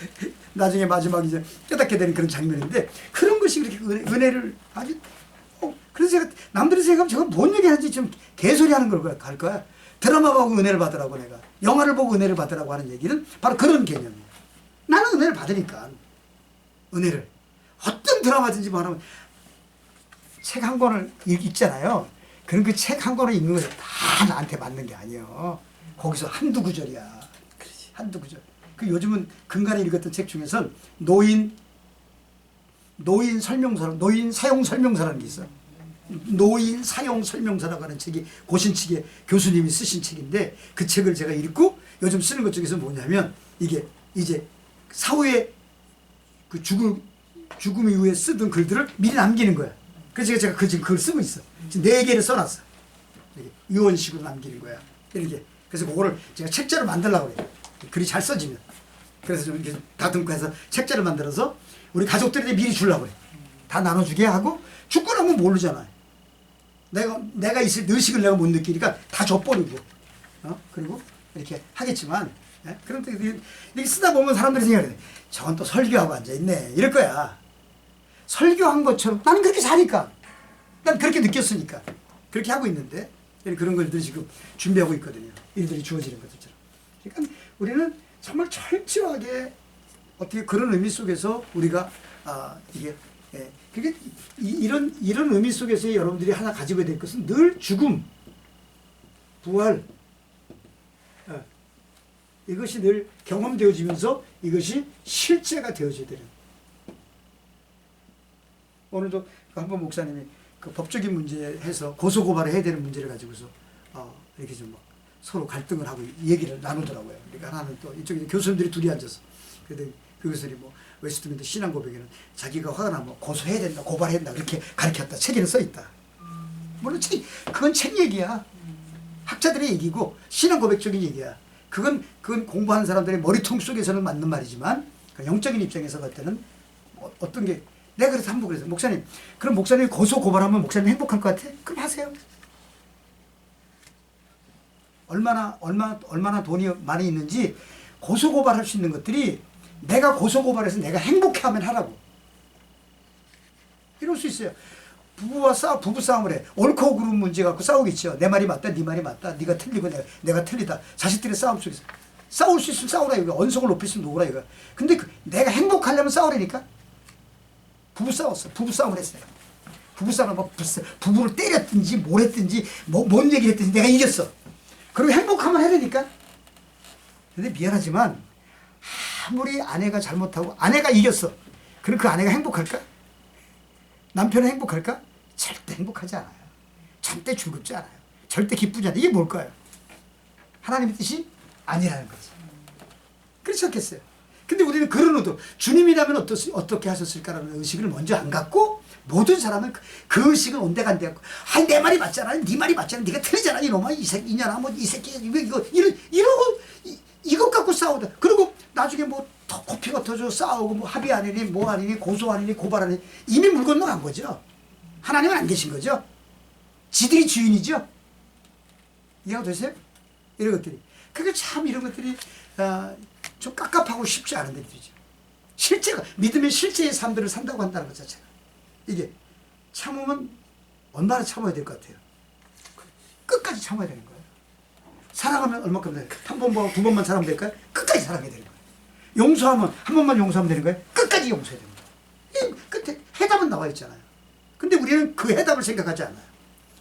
나중에 마지막 이제 깨닫게 되는 그런 장면인데 그런 것이 그렇게 은혜를 아주 그래서 제가 남들이 생각하면 제가 뭔 얘기하는지 좀 개소리 하는 걸 할 거야. 드라마 보고 은혜를 받으라고 내가 영화를 보고 은혜를 받으라고 하는 얘기는 바로 그런 개념이에요. 나는 은혜를 받으니까 은혜를 어떤 드라마든지 말하면 책 한 권을 읽잖아요. 그런 그 책 한 권을 읽는 것이 다 나한테 맞는 게 아니에요. 거기서 한두 구절이야. 한두 구절. 그 요즘은 근간에 읽었던 책 중에선 노인 설명서, 노인 사용 설명서라는 게 있어. 노인 사용 설명서라고 하는 책이 고신측의 교수님이 쓰신 책인데 그 책을 제가 읽고 요즘 쓰는 것 중에서 뭐냐면 이게 이제 사후에 그 죽음 이후에 쓰던 글들을 미리 남기는 거야. 그래서 제가 지금 그걸 쓰고 있어. 지금 4개를 써놨어. 유언식으로 남기는 거야. 이렇게. 그래서 그거를 제가 책자로 만들려고 그래요. 글이 잘 써지면. 그래서 좀 이렇게 다듬고 해서 책자를 만들어서 우리 가족들한테 미리 주려고 그래. 다 나눠주게 하고 죽고 나면 모르잖아요. 내가 있을 의식을 내가 못 느끼니까 다 줘버리고. 그리고 이렇게 하겠지만 그런 때 이렇게 쓰다 보면 사람들이 생각해. 저건 또 설교하고 앉아있네. 이럴 거야. 설교한 것처럼 나는 그렇게 사니까. 난 그렇게 느꼈으니까. 그렇게 하고 있는데 그런 것들이 지금 준비하고 있거든요. 일들이 주어지는 것들처럼. 그러니까 우리는 정말 철저하게 어떻게 그런 의미 속에서 우리가 이게 그게 이런 의미 속에서 여러분들이 하나 가지고 될 것은 늘 죽음, 부활 이것이 늘 경험되어지면서 이것이 실제가 되어져야 되는. 오늘도 한번 목사님이 그 법적인 문제에서 고소고발을 해야 되는 문제를 가지고서 이렇게 좀 막 서로 갈등을 하고 얘기를 나누더라고요. 그러니까 하나는 또 이쪽에 교수님들이 둘이 앉아서 그런데 그 교수들이 뭐 웨스트민스터 신앙 고백에는 자기가 화가 나면 고소해야 된다, 고발해야 된다 그렇게 가르쳤다. 책에는 써 있다. 물론 그건 책 얘기야. 학자들의 얘기고 신앙 고백적인 얘기야. 그건 공부하는 사람들의 머리통 속에서는 맞는 말이지만 영적인 입장에서 볼 때는 어떤 게 내가 그래서 한번 그래서 목사님 그럼 목사님이 고소 고발하면 목사님 행복할 것 같아? 그럼 하세요. 얼마나 돈이 많이 있는지 고소 고발할 수 있는 것들이 내가 고소 고발해서 내가 행복해하면 하라고. 이럴 수 있어요. 부부 싸움을 해. 옳고 그름 문제 갖고 싸우겠죠. 내 말이 맞다, 네 말이 맞다, 네가 틀리고 내가 틀리다. 자식들의 싸움 속에서 싸울 수 있으면 싸우라 이거. 언성을 높일 수 있으면 놓으라 이거. 근데 내가 행복하려면 싸우라니까. 부부 싸웠어. 부부 싸움을 했어요. 부부 싸움을 뭐 부부를 때렸든지 뭘 했든지 뭔 얘기를 했든지 내가 이겼어. 그리고 행복하면 해야 되니까. 근데 미안하지만 아무리 아내가 잘못하고 아내가 이겼어. 그럼 그 아내가 행복할까? 남편은 행복할까? 절대 행복하지 않아요. 절대 즐겁지 않아요. 절대 기쁘지 않아요. 이게 뭘까요? 하나님의 뜻이 아니라는 거지. 그렇지 않겠어요? 근데 우리는 그런 의도, 주님이라면 어떻게 하셨을까라는 의식을 먼저 안 갖고 모든 사람은 그 의식을 온데간데 갖고 내 말이 맞잖아. 네 말이 맞잖아. 네가 틀리잖아. 이놈아 이년아 뭐 이 새끼 이러고 이것 갖고 싸우다. 그리고 나중에 뭐 코피가 터져 싸우고 뭐 합의 아니니 뭐 아니니 고소 아니니 고발 아니니 이미 물 건너간 거죠. 하나님은 안 계신 거죠. 지들이 주인이죠. 이해가 되세요? 이런 것들이. 그게 참 이런 것들이 좀 깝깝하고 쉽지 않은 일들이죠. 실제가 믿음의 실제의 삶들을 산다고 한다는 것 자체가 이게 참으면 얼마나 참아야 될 것 같아요. 끝까지 참아야 되는 거예요. 사랑하면 얼마큼 돼요? 한 번, 두 번만 사랑하면 될까요? 끝까지 사랑해야 되는 거예요. 용서하면 한 번만 용서하면 되는 거예요? 끝까지 용서해야 되는 거예요. 이 끝에 해답은 나와 있잖아요. 근데 우리는 그 해답을 생각하지 않아요.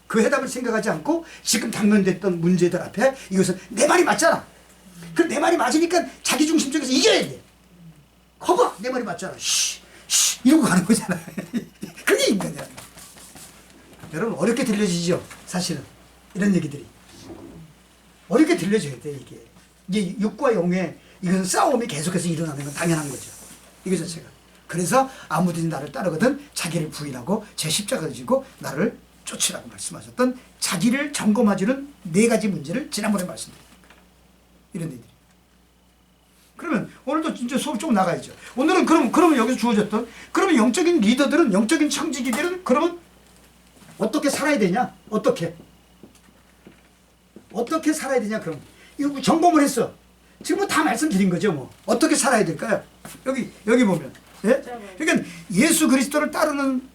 그 해답을 생각하지 않고 지금 당면됐던 문제들 앞에 이것은 내 말이 맞잖아. 그 내 말이 맞으니까 자기중심적에서 이겨야 돼. 거봐, 내 말이 맞잖아. 이러고 가는 거잖아요. 그게 인간이야. 여러분 어렵게 들려지죠. 사실은 이런 얘기들이 어렵게 들려져야 돼. 이게 육과 영의 이것은 싸움이 계속해서 일어나는 건 당연한 거죠. 이거 자체가. 그래서 아무든지 나를 따르거든 자기를 부인하고 제 십자가를 지고 나를 쫓으라고 말씀하셨던 자기를 점검해주는 4가지 문제를 지난번에 말씀드렸습니다. 이런 얘기들. 그러면 오늘도 이제 수업 좀 나가야죠. 오늘은 그러면 여기서 주어졌던 그러면 영적인 리더들은 영적인 청지기들은 그러면 어떻게 살아야 되냐? 어떻게 살아야 되냐? 그럼 이거 점검을 했어. 지금 뭐 다 말씀드린 거죠. 뭐 어떻게 살아야 될까요? 여기 보면 예? 그러니까 예수 그리스도를 따르는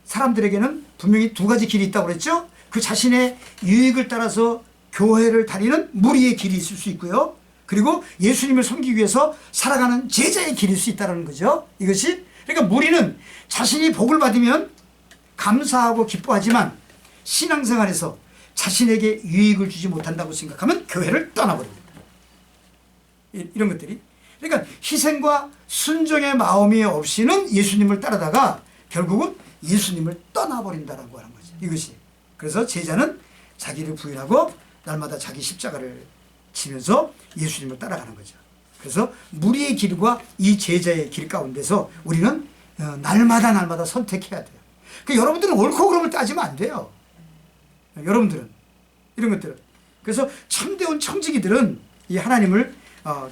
사람들에게는 분명히 2가지 길이 있다고 그랬죠. 그 자신의 유익을 따라서 교회를 다니는 무리의 길이 있을 수 있고요. 그리고 예수님을 섬기기 위해서 살아가는 제자의 길일 수 있다는 거죠. 이것이 그러니까 무리는 자신이 복을 받으면 감사하고 기뻐하지만 신앙생활에서 자신에게 유익을 주지 못한다고 생각하면 교회를 떠나버립니다. 이런 것들이 그러니까 희생과 순종의 마음이 없이는 예수님을 따르다가 결국은 예수님을 떠나버린다라고 하는 거죠. 이것이 그래서 제자는 자기를 부인하고 날마다 자기 십자가를 지면서 예수님을 따라가는 거죠. 그래서 무리의 길과 이 제자의 길 가운데서 우리는 날마다 선택해야 돼요. 그러니까 여러분들은 옳고 그름을 따지면 안 돼요. 여러분들은 이런 것들은 그래서 참되온 청지기들은 이 하나님을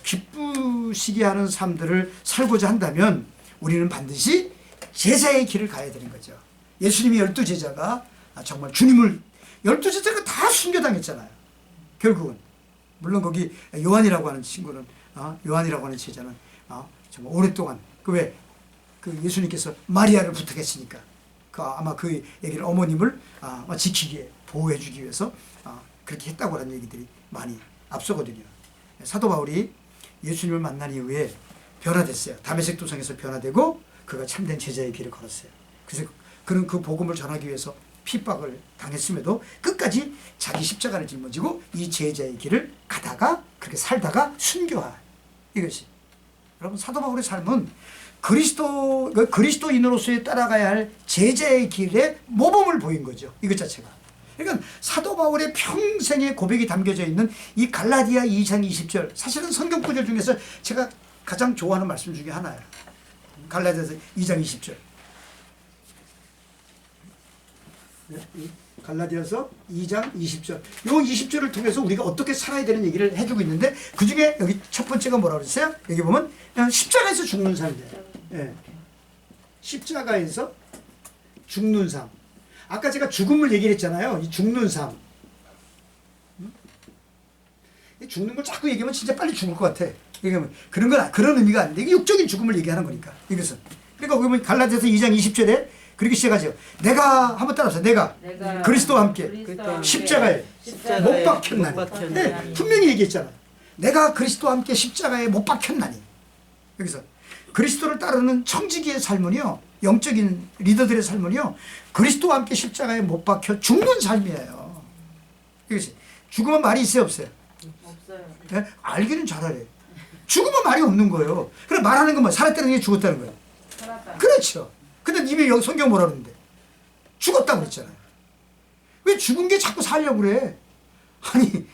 기쁘시게 하는 삶들을 살고자 한다면 우리는 반드시 제자의 길을 가야 되는 거죠. 예수님이 12제자가 정말 주님을 12제자가 다 순교당했잖아요. 결국은 물론 거기 요한이라고 하는 친구는 요한이라고 하는 제자는 정말 오랫동안 그 예수님께서 마리아를 부탁했으니까 아마 그 얘기를 어머님을 지키게 보호해주기 위해서 그렇게 했다고 하는 얘기들이 많이 앞서거든요. 사도 바울이 예수님을 만난 이후에 변화됐어요. 다메섹 도상에서 변화되고 그가 참된 제자의 길을 걸었어요. 그래서 그는 그 복음을 전하기 위해서 핍박을 당했음에도 끝까지 자기 십자가를 짊어지고 이 제자의 길을 가다가 그렇게 살다가 순교한 이것이 여러분 사도 바울의 삶은 그리스도인으로서의 따라가야 할 제자의 길에 모범을 보인 거죠. 이것 자체가. 그러니까 사도 바울의 평생의 고백이 담겨져 있는 이 갈라디아 2장 20절 사실은 성경 구절 중에서 제가 가장 좋아하는 말씀 중에 하나예요. 갈라디아서 2장 20절. 갈라디아서 2장 20절. 요 20절을 통해서 우리가 어떻게 살아야 되는 얘기를 해주고 있는데 그 중에 여기 첫 번째가 뭐라고 그랬어요? 여기 보면 십자가에서 죽는 삶이에요. 예. 십자가에서 죽는 삶. 아까 제가 죽음을 얘기를 했잖아요. 이 죽는 삶. 죽는 걸 자꾸 얘기하면 진짜 빨리 죽을 것 같아. 얘기하면 그런 의미가 아닌데 이게 육적인 죽음을 얘기하는 거니까 이것은. 그러니까 보면 갈라디아서 2장 20절에 그렇게 시작하죠. 내가 한번 따라서 내가 그리스도와 함께 그리스도와 함께 십자가에 못 박혔나니. 네, 분명히 얘기했잖아. 내가 그리스도와 함께 십자가에 못 박혔나니. 여기서 그리스도를 따르는 청지기의 삶은요, 영적인 리더들의 삶은요, 그리스도와 함께 십자가에 못 박혀 죽는 삶이에요. 이것이 죽으면 말이 있어요, 없어요? 없어요. 네? 알기는 잘하래. 죽으면 말이 없는 거예요. 그래 말하는 건 뭐 살았다는 게 죽었다는 거예요. 살았다. 그렇죠. 근데 이미 여기 성경 뭐라 그러는데 죽었다고 그랬잖아요. 왜 죽은 게 자꾸 살려고 그래? 아니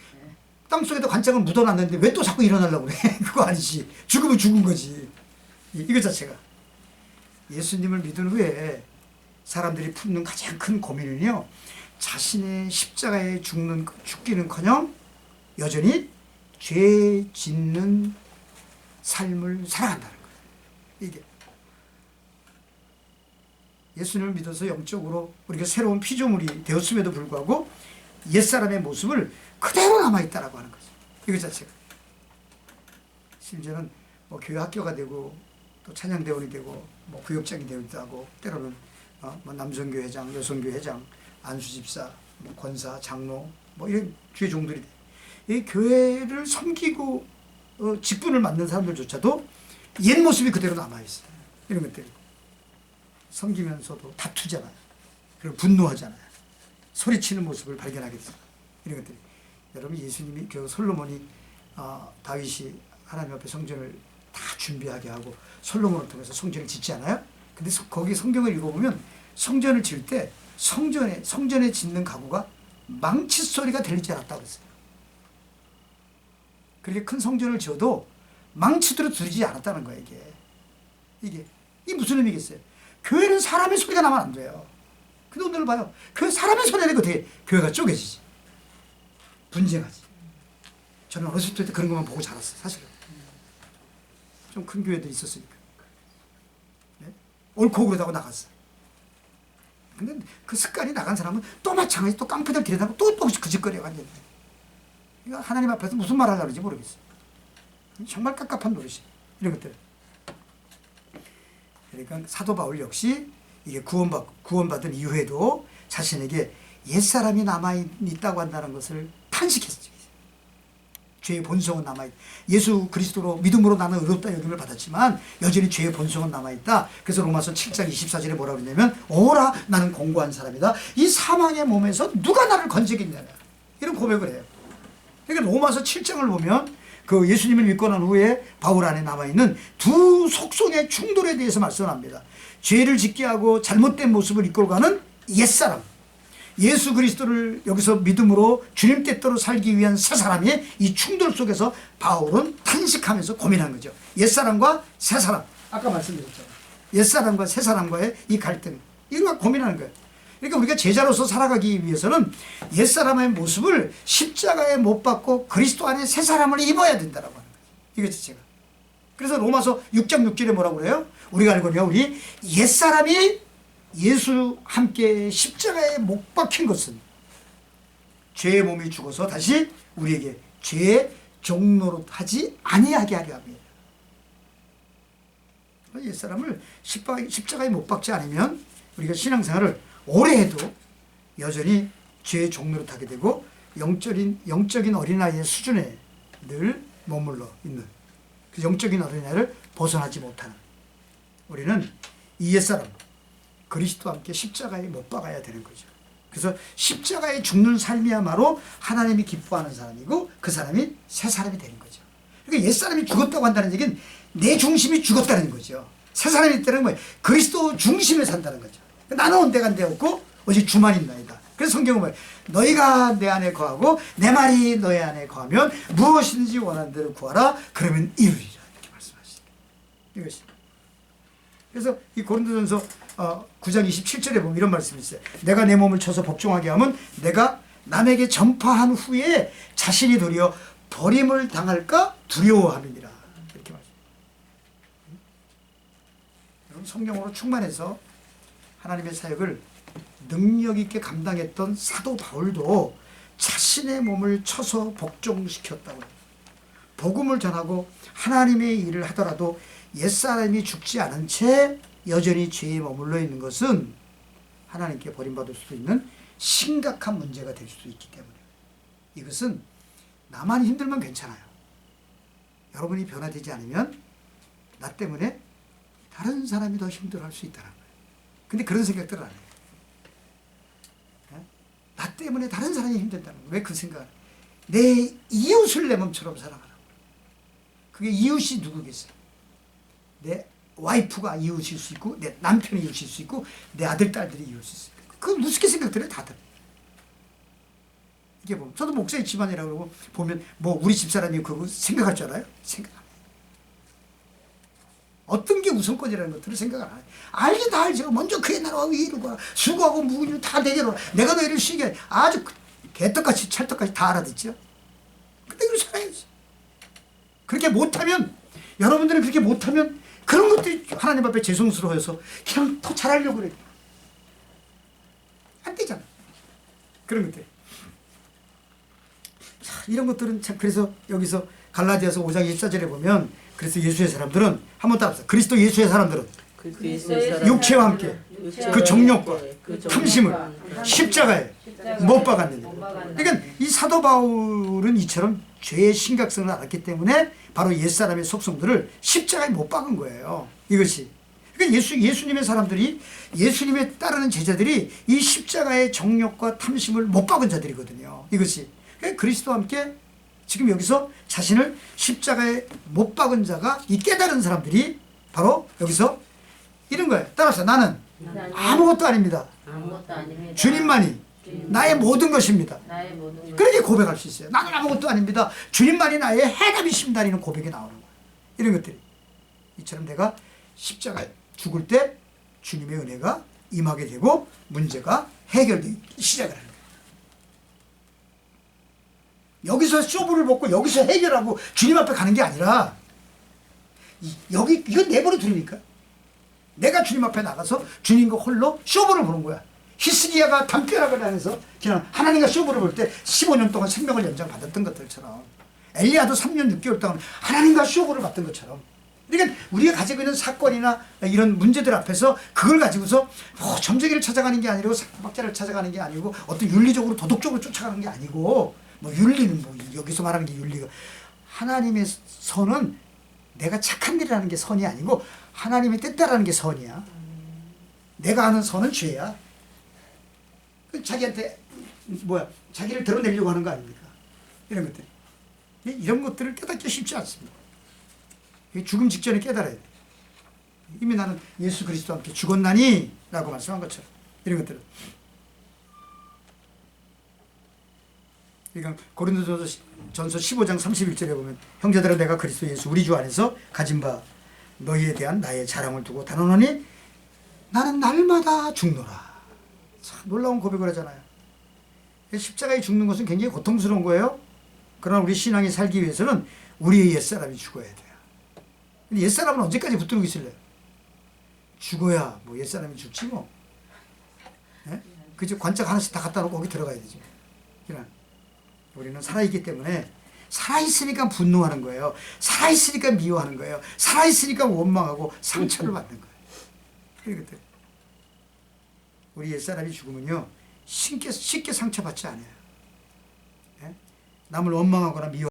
땅속에다 관장을 묻어놨는데 왜 또 자꾸 일어나려고 그래? 그거 아니지. 죽으면 죽은 거지. 이거 자체가. 예수님을 믿은 후에 사람들이 품는 가장 큰 고민은요, 자신의 십자가에 죽기는커녕 여전히 죄 짓는 삶을 살아간다는 거예요. 이게 예수님을 믿어서 영적으로 우리가 새로운 피조물이 되었음에도 불구하고 옛사람의 모습을 그대로 남아있다라고 하는 거죠. 이거 자체가. 심지어는 뭐 교회 학교가 되고 또 찬양대원이 되고 뭐 구역장이 되기도 하고 때로는 뭐 남성교회장, 여성교회장, 안수집사, 뭐 권사, 장로 뭐 이런 주의 종들이 돼. 이 교회를 섬기고 직분을 맡는 사람들조차도 옛 모습이 그대로 남아있어요. 이런 것들이. 섬기면서도 다투잖아요. 그리고 분노하잖아요. 소리치는 모습을 발견하게 돼요. 이런 것들이. 여러분 예수님이 솔로몬이 다윗이 하나님 앞에 성전을 다 준비하게 하고 솔로몬을 통해서 성전을 짓지 않아요? 근데 거기 성경을 읽어보면 성전을 지을 때 성전에 짓는 가구가 망치 소리가 들리지 않았다고 했어요. 그렇게 큰 성전을 지어도 망치도 들리지 않았다는 거예요. 이게 무슨 의미겠어요? 교회는 사람의 소리가 나면 안 돼요. 근데 오늘 봐요. 그 사람의 소리가 내고 어떻게 교회가 쪼개지지. 분쟁하지. 저는 어렸을 때 그런 것만 보고 자랐어요. 사실은. 좀 큰 교회들이 있었으니까. 네? 옳고 그러다고 나갔어요. 근데 그 습관이 나간 사람은 또 마찬가지 또 깡패들 들여다보고 또 그짓거리가 완전히. 이거 하나님 앞에서 무슨 말 하려고 그러지 모르겠어요. 정말 깝깝한 노릇이 이런 것들. 그러니까 사도 바울 역시 이게 구원받은 이후에도 자신에게 옛사람이 남아있다고 한다는 것을 탄식했죠. 죄의 본성은 남아있다. 예수 그리스도로 믿음으로 나는 의롭다 여김을 받았지만 여전히 죄의 본성은 남아있다. 그래서 로마서 7장 24절에 뭐라고 그러냐면 오라 나는 공고한 사람이다. 이 사망의 몸에서 누가 나를 건지겠냐. 이런 고백을 해요. 그러니까 로마서 7장을 보면 그 예수님을 믿고 난 후에 바울 안에 남아있는 두 속성의 충돌에 대해서 말씀합니다. 죄를 짓게 하고 잘못된 모습을 이끌어가는 옛사람, 예수 그리스도를 여기서 믿음으로 주님 뜻대로 살기 위한 새 사람이 이 충돌 속에서 바울은 탄식하면서 고민한 거죠. 옛사람과 새사람, 아까 말씀드렸잖아요. 옛사람과 새사람과의 이 갈등, 이걸 고민하는 거예요. 그러니까 우리가 제자로서 살아가기 위해서는 옛사람의 모습을 십자가에 못 박고 그리스도 안에 새 사람을 입어야 된다고 하는 거예요. 이거 자체가. 그래서 로마서 6장 6절에 뭐라고 그래요? 우리가 알거든요. 우리 옛사람이 예수 함께 십자가에 못 박힌 것은 죄의 몸이 죽어서 다시 우리에게 죄의 종로로 하지 아니하게 하려 합니다. 옛사람을 십자가에 못 박지 않으면 우리가 신앙생활을 오래 해도 여전히 죄의 종로로 타게 되고 영적인 어린아이의 수준에 늘 머물러 있는 그 영적인 어린아이를 벗어나지 못하는 우리는 이 옛사람 그리스도와 함께 십자가에 못 박아야 되는 거죠. 그래서 십자가에 죽는 삶이야말로 하나님이 기뻐하는 사람이고 그 사람이 새 사람이 되는 거죠. 그러니까 옛사람이 죽었다고 한다는 얘기는 내 중심이 죽었다는 거죠. 새 사람이 있다는 거예요. 그리스도 중심에 산다는 거죠. 나는 온데간데 없고 오직 주만 있나이다. 그래서 성경은 뭐예요? 너희가 내 안에 거하고 내 말이 너희 안에 거하면 무엇인지 원하는 대로 구하라. 그러면 이루리라. 이렇게 말씀하시죠. 이것이. 그래서 이 고린도전서 9장 27절에 보면 이런 말씀이 있어요. 내가 내 몸을 쳐서 복종하게 하면 내가 남에게 전파한 후에 자신이 도리어 버림을 당할까 두려워함이니라. 이렇게 말씀합니다. 여러분 성령으로 충만해서 하나님의 사역을 능력 있게 감당했던 사도 바울도 자신의 몸을 쳐서 복종시켰다고 해요. 복음을 전하고 하나님의 일을 하더라도 옛사람이 죽지 않은 채 여전히 죄에 머물러 있는 것은 하나님께 버림받을 수도 있는 심각한 문제가 될 수도 있기 때문에 이것은 나만 힘들면 괜찮아요. 여러분이 변화되지 않으면 나 때문에 다른 사람이 더 힘들어할 수 있다는 거예요. 근데 그런 생각들을 안 해요. 나 때문에 다른 사람이 힘든다는 거예요. 왜 그 생각을? 내 이웃을 내 몸처럼 사랑하라고. 그게 이웃이 누구겠어요? 내 와이프가 이웃일 수 있고 내 남편이 이웃일 수 있고 내 아들 딸들이 이웃일 수 있고 그 무섭게 생각들어요 다들. 이게 보면 저도 목사의 집안이라고 그러고 보면 뭐 우리 집사람이 그거 생각할 줄 알아요? 생각 안 해요. 어떤 게 우선권이라는 것들을 생각 안 해요. 알긴 다 알죠. 먼저 그의 나라와 위 이루고 수고하고 무근을 다 내게로 내가 너희를 쉬게 아주 개떡같이 찰떡같이 다 알아듣죠. 근데 그렇게 살아야지. 그렇게 못하면 여러분들은 그렇게 못하면 그런 것들이 하나님 앞에 죄송스러워서 그냥 더 잘하려고 그래요. 안 되잖아. 그런 것들. 자, 이런 것들은 참 그래서 여기서 갈라디아서 5장 24절에 보면 그래서 예수의 사람들은 한번 따라서 그리스도 예수의 사람들은 육체와 함께 그 정욕과 탐심을 십자가에 못 박았느니라. 그러니까 이 사도 바울은 이처럼 죄의 심각성을 알았기 때문에 바로 옛사람의 속성들을 십자가에 못 박은 거예요. 이것이. 그러니까 예수님의 사람들이 예수님에 따르는 제자들이 이 십자가의 정욕과 탐심을 못 박은 자들이거든요. 이것이. 그러니까 그리스도와 함께 지금 여기서 자신을 십자가에 못 박은 자가 이 깨달은 사람들이 바로 여기서 이런 거예요. 따라서 나는 아무것도 아닙니다. 아무것도 아닙니다. 주님만이 나의 모든 것입니다. 나의 모든 것. 그렇게 고백할 수 있어요. 나는 아무것도 아닙니다. 주님만이 나의 해답이십니다라는 고백이 나오는 거예요. 이런 것들이. 이처럼 내가 십자가에 죽을 때 주님의 은혜가 임하게 되고 문제가 해결되기 시작을 하는 거예요. 여기서 쇼부를 먹고 여기서 해결하고 주님 앞에 가는 게 아니라 이건 내버려 두니까 내가 주님 앞에 나가서 주님과 홀로 쇼부를 보는 거야. 히스기야가 담벼락을 향해서 그냥 하나님과 쇼부를 볼 때 15년 동안 생명을 연장받았던 것들처럼 엘리야도 3년 6개월 동안 하나님과 쇼부를 받던 것처럼 그러니까 우리가 가지고 있는 사건이나 이런 문제들 앞에서 그걸 가지고서 점쟁이를 찾아가는 게 아니고 삭박자를 찾아가는 게 아니고 어떤 윤리적으로 도덕적으로 쫓아가는 게 아니고 뭐 윤리는 뭐 여기서 말하는 게 윤리가 하나님의 선은 내가 착한 일을 하는 게 선이 아니고 하나님의 뜻대로라는 게 선이야. 내가 하는 선은 죄야. 자기한테 자기를 드러내려고 하는 거 아닙니까? 이런 것들. 이런 것들을 깨닫기 쉽지 않습니다. 죽음 직전에 깨달아야 돼. 이미 나는 예수 그리스도와 함께 죽었나니 라고 말씀한 것처럼 이런 것들은. 그러니까 고린도전서 15장 31절에 보면 형제들아 내가 그리스도 예수 우리 주 안에서 가진 바 너희에 대한 나의 자랑을 두고 단언하니 나는 날마다 죽노라. 참 놀라운 고백을 하잖아요. 십자가에 죽는 것은 굉장히 고통스러운 거예요. 그러나 우리 신앙이 살기 위해서는 우리의 옛사람이 죽어야 돼요. 근데 옛사람은 언제까지 붙들고 있을래요? 죽어야 뭐 옛사람이 죽지 뭐. 네? 그죠? 관짝 하나씩 다 갖다 놓고 거기 들어가야 되지. 그냥 우리는 살아있기 때문에 살아있으니까 분노하는 거예요. 살아있으니까 미워하는 거예요. 살아있으니까 원망하고 상처를 받는 거예요. 그러거든. 우리 옛사람이 죽으면요 쉽게 상처받지 않아요. 예? 남을 원망하거나 미워